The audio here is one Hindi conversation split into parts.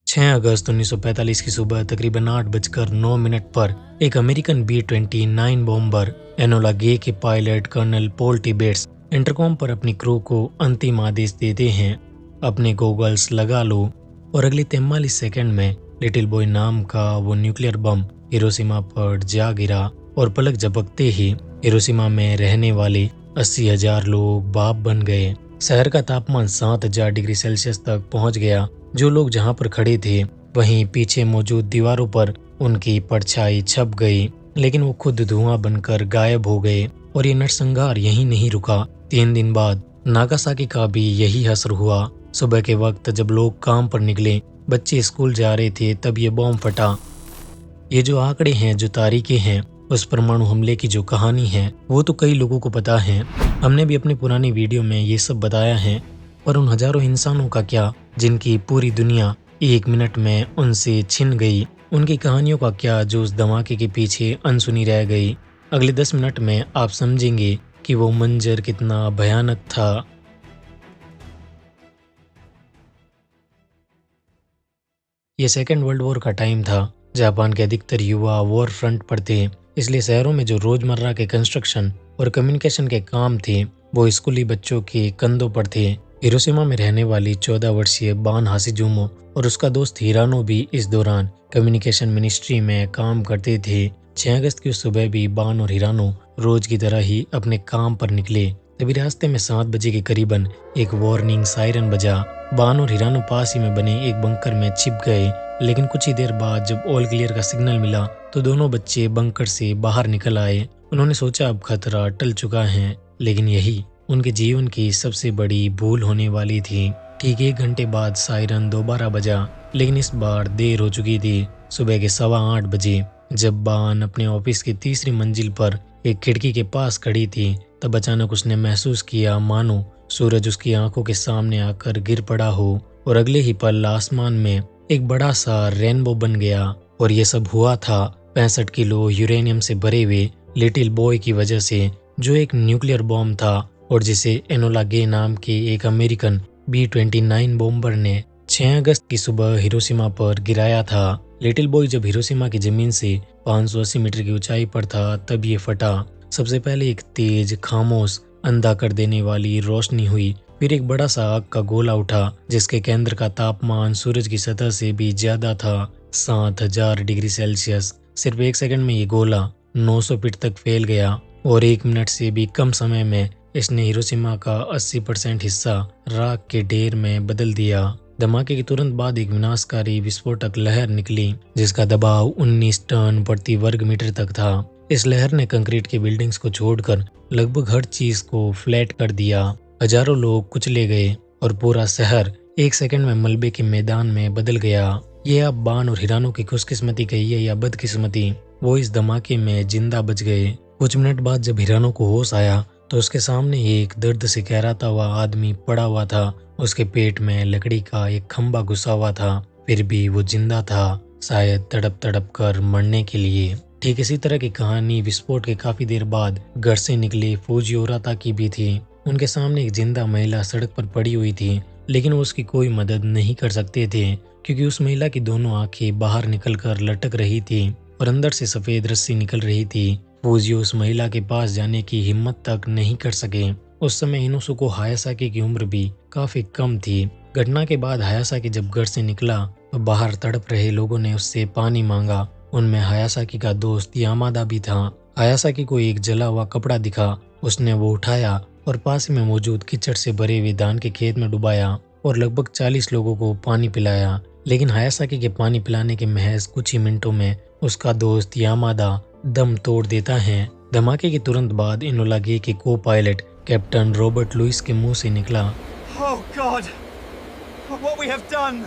6 अगस्त 1945 की सुबह तकरीबन 8:09 पर एक अमेरिकन B-29 बॉम्बर एनोला गे के पायलट कर्नल पॉल टिबेट्स इंटरकॉम पर अपनी क्रू को अंतिम आदेश देते हैं, अपने गॉगल्स लगा लो। और अगले 43 सेकंड में लिटिल बॉय नाम का वो न्यूक्लियर बम हिरोशिमा पर जा गिरा और पलक झपकते ही हिरोशिमा में रहने वाले 80,000 लोग बाप बन गए। शहर का तापमान 7,000 डिग्री सेल्सियस तक पहुंच गया। जो लोग जहां पर खड़े थे वहीं पीछे मौजूद दीवारों पर उनकी परछाई छप गई, लेकिन वो खुद धुआं बनकर गायब हो गए। और ये नरसंहार यहीं नहीं रुका। 3 दिन बाद नागासाकी का भी यही असर हुआ। सुबह के वक्त जब लोग काम पर निकले, बच्चे स्कूल जा रहे थे, तब ये बॉम्ब फटा। ये जो आंकड़े हैं, जो तारीखें हैं, उस परमाणु हमले की जो कहानी है, वो तो कई लोगों को पता है। हमने भी अपनी पुरानी वीडियो में ये सब बताया है। पर उन हजारों इंसानों का क्या, जिनकी पूरी दुनिया 1 मिनट में उनसे छिन गई? उनकी कहानियों का क्या, जो उस धमाके के पीछे अनसुनी रह गई? अगले 10 मिनट में आप समझेंगे कि वो मंजर कितना भयानक था। ये सेकेंड वर्ल्ड वॉर का टाइम था। जापान के अधिकतर युवा वॉर फ्रंट पर थे, इसलिए शहरों में जो रोजमर्रा के कंस्ट्रक्शन और कम्युनिकेशन के काम थे वो स्कूली बच्चों के कंधों पर थे। हिरोशिमा में रहने वाली 14 वर्षीय बान हाशिजुमो और उसका दोस्त हिरानो भी इस दौरान कम्युनिकेशन मिनिस्ट्री में काम करते थे। 6 अगस्त की उस सुबह भी बान और हिरानो रोज की तरह ही अपने काम पर निकले। तभी रास्ते में 7 बजे के करीबन एक वार्निंग सायरन बजा। बान और हिरानो पास ही में बने एक बंकर में छिप गए, लेकिन कुछ ही देर बाद जब ऑल क्लियर का सिग्नल मिला तो दोनों बच्चे बंकर से बाहर निकल आए। उन्होंने सोचा अब खतरा टल चुका है, लेकिन यही उनके जीवन की सबसे बड़ी भूल होने वाली थी। ठीक 1 घंटे बाद सायरन दोबारा बजा, लेकिन इस बार देर हो चुकी थी। सुबह के 8:15 बजे जब बान अपने ऑफिस की तीसरी मंजिल पर एक खिड़की के पास खड़ी थी, तब अचानक उसने महसूस किया मानो सूरज उसकी आंखों के सामने आकर गिर पड़ा हो और अगले ही पल आसमान में एक बड़ा सा रेनबो बन गया। और ये सब हुआ था 65 किलो यूरेनियम से भरे हुए लिटिल बॉय की वजह से, जो एक न्यूक्लियर बॉम्ब था और जिसे एनोला गे नाम के एक अमेरिकन B-29 बॉम्बर ने 6 अगस्त की सुबह हिरोशिमा पर गिराया था। लिटिल बॉय जब हिरोशिमा की जमीन से 580 मीटर की ऊंचाई पर था तब ये फटा। सबसे पहले एक तेज, खामोश, अंधा कर देने वाली रोशनी हुई। फिर एक बड़ा सा आग का गोला उठा जिसके केंद्र का तापमान सूरज की सतह से भी ज्यादा था, 7,000 डिग्री सेल्सियस। सिर्फ 1 सेकंड में ये गोला 900 फीट तक फैल गया और 1 मिनट से भी कम समय में इसने हिरोशिमा का 80% हिस्सा राख के ढेर में बदल दिया। धमाके के तुरंत बाद एक विनाशकारी विस्फोटक लहर निकली जिसका दबाव 19 टन प्रति वर्ग मीटर तक था। इस लहर ने कंक्रीट की बिल्डिंग्स को छोड़कर लगभग हर चीज को फ्लैट कर दिया। हजारों लोग कुचले गए और पूरा शहर 1 सेकंड में मलबे के मैदान में बदल गया। ये अब बान और हिरानो की खुशकिस्मती कहिए या बदकिस्मती, वो इस धमाके में जिंदा बच गए। कुछ मिनट बाद जब हिरानो को होश आया तो उसके सामने एक दर्द से कहराता हुआ आदमी पड़ा हुआ था। उसके पेट में लकड़ी का एक खंभा घुसा हुआ था, फिर भी वो जिंदा था, शायद तड़प तड़प कर मरने के लिए। ठीक इसी तरह की कहानी विस्फोट के काफी देर बाद घर से निकले फौजी औरता की भी थी। उनके सामने एक जिंदा महिला सड़क पर पड़ी हुई थी, लेकिन वो उसकी कोई मदद नहीं कर सकते थे क्योंकि उस महिला की दोनों आंखें बाहर निकलकर लटक रही थी और अंदर से सफेद रस्सी निकल रही थी। फौजी उस महिला के पास जाने की हिम्मत तक नहीं कर सके। उस समय इनोसुके हायासाकी की उम्र भी काफी कम थी। घटना के बाद हायासाकी जब घर से निकला तो बाहर तड़प रहे लोगों ने उससे पानी मांगा। उनमें हायासाकी का दोस्त यामादा भी था। हायासाकी को एक जला हुआ कपड़ा दिखा, उसने वो उठाया और पास में मौजूद कीचड़ से भरे हुए धान के खेत में डुबाया और लगभग 40 लोगों को पानी पिलाया। लेकिन हायासाकी के पानी पिलाने के महज कुछ ही मिनटों में उसका दोस्त यामादा दम तोड़ देता है। धमाके के तुरंत बाद एनोला गे के को पायलट कैप्टन रॉबर्ट लुइस के मुंह से निकला, Oh God! What we have done!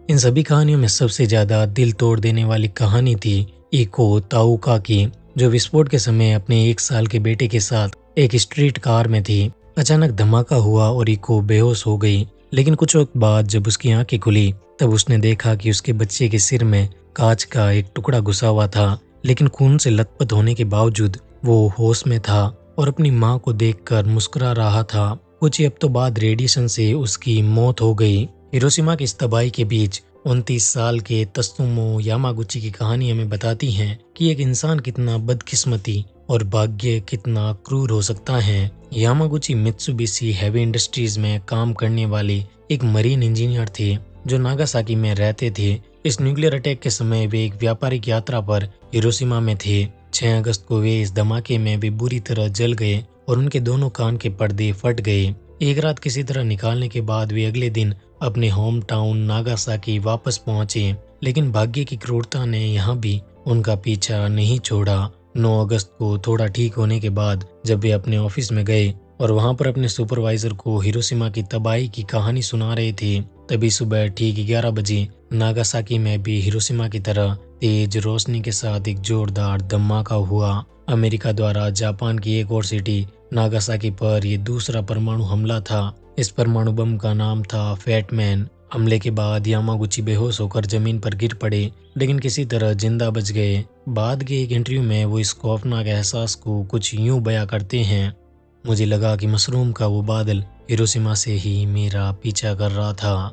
इन सभी कहानियों में सबसे ज्यादा दिल तोड़ देने वाली कहानी थी इको ताउका की, जो विस्फोट के समय अपने 1 साल के बेटे के साथ एक स्ट्रीट कार में थी। अचानक धमाका हुआ और इको बेहोश हो गई, लेकिन कुछ वक्त बाद जब उसकी आंखें खुली तब उसने देखा कि उसके बच्चे के सिर में कांच का एक टुकड़ा घुसा हुआ था, लेकिन खून से लथपथ होने के बावजूद वो होश में था और अपनी मां को देखकर मुस्कुरा रहा था। कुछ ही हफ्तों बाद रेडिएशन से उसकी मौत हो गई। हिरोशिमा की इस तबाही के बीच 29 साल के तत्सुमो यामागुची की कहानी हमें बताती है कि एक इंसान कितना बदकिस्मती और भाग्य कितना क्रूर हो सकता है। यामागुची मित्सुबिशी हैवी इंडस्ट्रीज में काम करने वाले एक मरीन इंजीनियर थे जो नागासाकी में रहते थे। इस न्यूक्लियर अटैक के समय वे एक व्यापारिक यात्रा पर हिरोशिमा में थे। 6 अगस्त को वे इस धमाके में भी बुरी तरह जल गए और उनके दोनों कान के पर्दे फट गए। एक रात किसी तरह निकालने के बाद वे अगले दिन अपने होम टाउन नागासाकी वापस पहुंचे, लेकिन भाग्य की क्रूरता ने यहाँ भी उनका पीछा नहीं छोड़ा। 9 अगस्त को थोड़ा ठीक होने के बाद जब वे अपने ऑफिस में गए और वहां पर अपने सुपरवाइजर को हिरोशिमा की तबाही की कहानी सुना रहे थे, तभी सुबह ठीक 11 बजे नागासाकी में भी हिरोशिमा की तरह तेज रोशनी के साथ एक जोरदार धमाका हुआ। अमेरिका द्वारा जापान की एक और सिटी नागासाकी पर यह दूसरा परमाणु हमला था। इस परमाणु बम का नाम था फैटमैन। हमले के बाद यामागुची बेहोश होकर जमीन पर गिर पड़े, लेकिन किसी तरह जिंदा बच गए। बाद के एक इंटरव्यू में वो इस खौफनाक एहसास को कुछ यूं बयां करते हैं, मुझे लगा कि मशरूम का वो बादल हिरोशिमा से ही मेरा पीछा कर रहा था।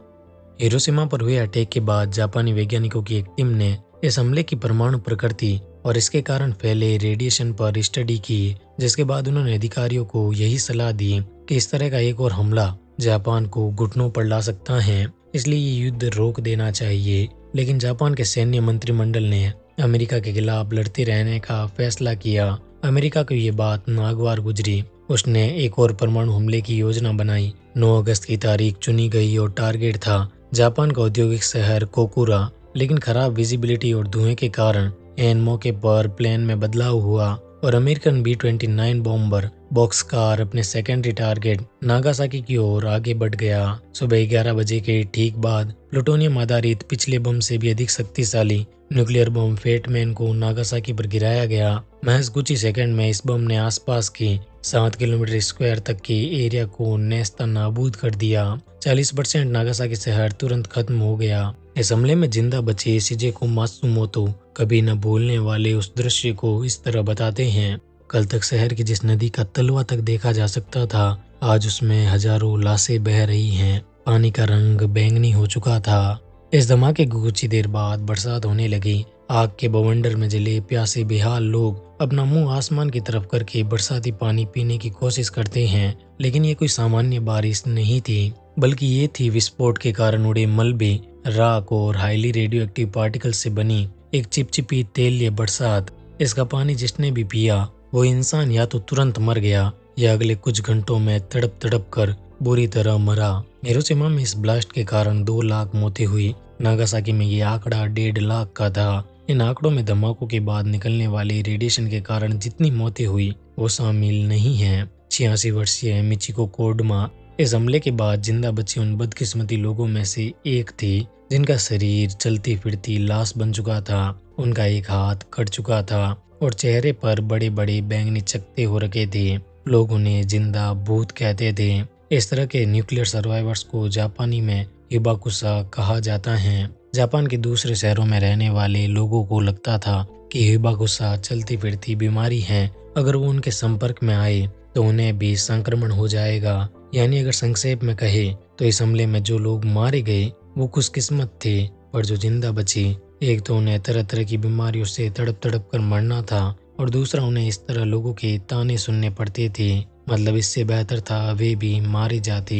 हिरोशिमा पर हुए अटैक के बाद जापानी वैज्ञानिकों की एक टीम ने इस हमले की परमाणु प्रकृति और इसके कारण फैले रेडिएशन पर स्टडी की, जिसके बाद उन्होंने अधिकारियों को यही सलाह दी कि इस तरह का एक और हमला जापान को घुटनों पर ला सकता है, इसलिए ये युद्ध रोक देना चाहिए। लेकिन जापान के सैन्य मंत्रिमंडल ने अमेरिका के खिलाफ लड़ते रहने का फैसला किया। अमेरिका को ये बात नागवार गुजरी। उसने एक और परमाणु हमले की योजना बनाई। 9 अगस्त की तारीख चुनी गई और टारगेट था जापान का औद्योगिक शहर कोकुरा, लेकिन खराब विजिबिलिटी और धुएं के कारण एन मौके पर प्लान में बदलाव हुआ और अमेरिकन B-29 बॉम्बर बॉक्सकार अपने सेकेंडरी टारगेट नागासाकी की ओर आगे बढ़ गया। सुबह 11 बजे के ठीक बाद प्लूटोनियम आधारित पिछले बम से भी अधिक शक्तिशाली न्यूक्लियर बम फैटमैन को नागासाकी पर गिराया गया। महज कुछ ही सेकंड में इस बम ने आसपास की 7 किलोमीटर स्क्वायर तक के एरिया को नेस्ता नाबूद कर दिया। 40% नागासाकी शहर तुरंत खत्म हो गया। इस हमले में जिंदा बचे शिजेको मात्सुमोतो कभी न भूलने वाले उस दृश्य को इस तरह बताते हैं, कल तक शहर की जिस नदी का तलवा तक देखा जा सकता था, आज उसमें हजारों लाशें बह रही हैं। पानी का रंग बैंगनी हो चुका था। इस धमाके को कुछ ही देर बाद बरसात होने लगी। आग के बवंडर में जले प्यासे बेहाल लोग अपना मुंह आसमान की तरफ करके बरसाती पानी पीने की कोशिश करते हैं, लेकिन ये कोई सामान्य बारिश नहीं थी, बल्कि ये थी विस्फोट के कारण उड़े मलबे, राख और हाईली रेडियोएक्टिव पार्टिकल से बनी एक चिपचिपी तेलीय बरसात। इसका पानी जिसने भी पिया वो इंसान या तो तुरंत मर गया या अगले कुछ घंटों में तड़प तड़प कर बुरी तरह मरा। हिरोशिमा में इस ब्लास्ट के कारण 2 लाख मौतें हुई। नागासाकी में ये आंकड़ा 1.5 लाख का था। इन आंकड़ों में धमाकों के बाद निकलने वाले रेडिएशन के कारण जितनी मौतें हुई वो शामिल नहीं है। 86 वर्षीय मिचिको कोडमा इस हमले के बाद जिंदा बची उन बदकिस्मती लोगों में से एक थी जिनका शरीर चलती फिरती लाश बन चुका था। उनका एक हाथ कट चुका था और चेहरे पर बड़े बड़े बैंगनी चकत्ते हो रखे थे। लोग उन्हें जिंदा भूत कहते थे। इस तरह के न्यूक्लियर सर्वाइवर्स को जापानी में हिबाकुसा कहा जाता है। जापान के दूसरे शहरों में रहने वाले लोगों को लगता था कि हिबाकुसा चलती फिरती बीमारी है, अगर वो उनके संपर्क में आए तो उन्हें भी संक्रमण हो जाएगा। यानी अगर संक्षेप में कहे तो इस हमले में जो लोग मारे गए वो खुशकिस्मत थे, और जो जिंदा बचे एक तो उन्हें तरह तरह की बीमारियों से तड़प तड़प कर मरना था और दूसरा उन्हें इस तरह लोगों के ताने सुनने पड़ते थे। मतलब इससे बेहतर था वे भी मारे जाते।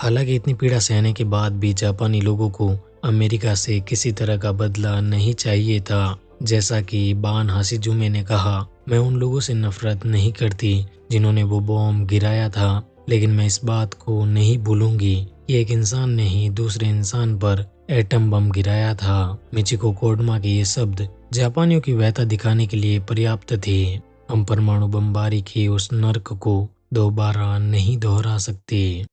हालांकि इतनी पीड़ा सहने के बाद भी जापानी लोगों को अमेरिका से किसी तरह का बदला नहीं चाहिए था। जैसा कि बान हाशिजुमे ने कहा, मैं उन लोगों से नफरत नहीं करती जिन्होंने वो बॉम्ब गिराया था, लेकिन मैं इस बात को नहीं भूलूंगी कि एक इंसान ने ही दूसरे इंसान पर एटम बम गिराया था। मिचिको कोडमा के ये शब्द जापानियों की व्यथा दिखाने के लिए पर्याप्त थे। हम परमाणु बमबारी के उस नर्क को दोबारा नहीं दोहरा सकते।